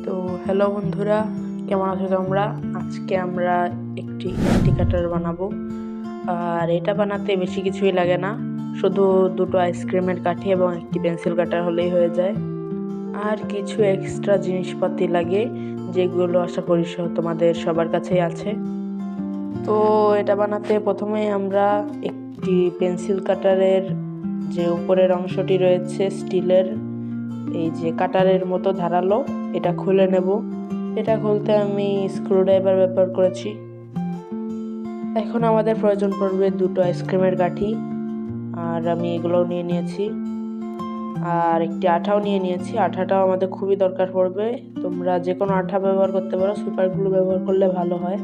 তো হ্যালো বন্ধুরা, কেমন আছো তোমরা? আজকে আমরা একটি কাটার বানাবো। আর এটা বানাতে বেশি কিছুই লাগে না, শুধু দুটো আইসক্রিমের কাঠি এবং একটি পেন্সিল কাটার হলেই হয়ে যায়। আর কিছু এক্সট্রা জিনিসপাতি লাগে, যেগুলো আশা করি তোমাদের সবার কাছেই আছে। তো এটা বানাতে প্রথমে আমরা একটি পেন্সিল কাটারের যে উপরের অংশটি রয়েছে স্টিলের, এই যে কাটারের মতো ধারালো, এটা খুলে নেব। এটা খুলতে আমি স্ক্রুড্রাইভার ব্যবহার করেছি। এখন আমাদের প্রয়োজন পড়বে দুটো আইসক্রিমের কাঠি, আর আমি এগুলোও নিয়ে নিয়েছি। আর একটি আঠাও নিয়ে নিয়েছি, আঠাটাও আমাদের খুবই দরকার পড়বে। তোমরা যে কোনো আঠা ব্যবহার করতে পারো, সুপার গ্লু ব্যবহার করলে ভালো হয়।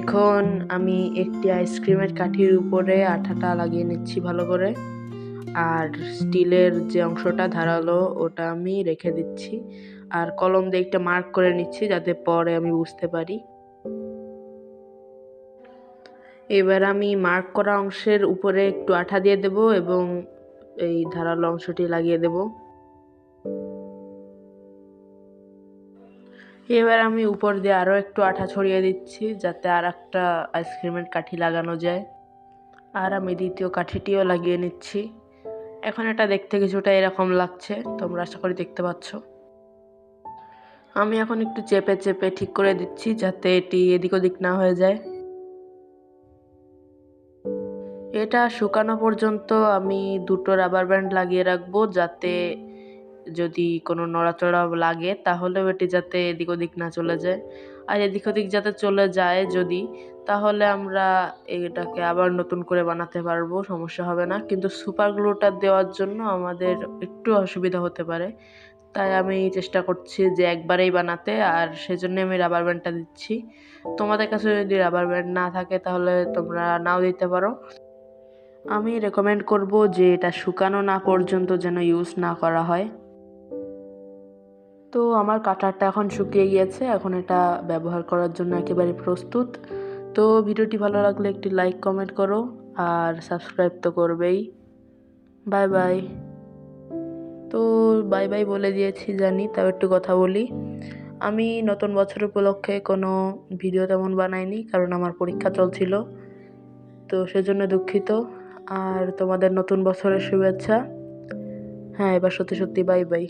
এখন আমি একটি আইসক্রিমের কাঠির উপরে আঠাটা লাগিয়ে নিচ্ছি ভালো করে। আর স্টিলের যে অংশটা ধারালো ওটা আমি রেখে দিচ্ছি, আর কলম দিয়ে একটা মার্ক করে নিচ্ছি যাতে পরে আমি বুঝতে পারি। এবার আমি মার্ক করা অংশের উপরে একটু আঠা দিয়ে দেব এবং এই ধারালো অংশটি লাগিয়ে দেব। এবার আমি উপর দিয়ে আরো একটু আঠা ছড়িয়ে দিচ্ছি যাতে আর একটা আইসক্রিমের কাঠি লাগানো যায়। আর আমি দ্বিতীয় কাঠিটিও লাগিয়ে নিচ্ছি। এখন এটা দেখতে কিছুটা এরকম লাগছে, তোমরা আশা করি দেখতে পাচ্ছ। আমি এখন একটু চেপে চেপে ঠিক করে দিচ্ছি যাতে এটি এদিক ওদিক না হয়ে যায়। এটা শুকানো পর্যন্ত আমি দুটো রাবার ব্যান্ড লাগিয়ে রাখবো, যাতে যদি কোনো নড়াচড়া লাগে তাহলেও এটি যাতে এদিক ওদিক না চলে যায়। আর এদিক ওদিক যাতে চলে যায় যদি, তাহলে আমরা এটাকে আবার নতুন করে বানাতে পারবো, সমস্যা হবে না। কিন্তু সুপার গ্লুটা দেওয়ার জন্য আমাদের একটু অসুবিধা হতে পারে, তাই আমি চেষ্টা করছি যে একবারেই বানাতে, আর সেজন্য আমি রাবার ব্যান্ডটা দিচ্ছি। তোমাদের কাছে যদি রাবার ব্যান্ড না থাকে তাহলে তোমরা নাও দিতে পারো। আমি রেকমেন্ড করব যে এটা শুকানো না পর্যন্ত যেন ইউজ না করা হয়। তো আমার কাটারটা এখন শুকিয়ে গিয়েছে, এখন এটা ব্যবহার করার জন্য একেবারে প্রস্তুত। তো ভিডিওটি ভালো লাগলে একটি লাইক কমেন্ট করো, আর সাবস্ক্রাইব তো করবেই। Bye bye. তো বাই বাই বলে দিয়েছি জানি, তাও একটু কথা বলি। আমি নতুন বছর উপলক্ষে কোনো ভিডিও তেমন বানাইনি, কারণ আমার পরীক্ষা চলছিল, তো সেজন্য দুঃখিত। আর তোমাদের নতুন বছরের শুভেচ্ছা। হ্যাঁ, এবার সত্যি সত্যি বাই বাই।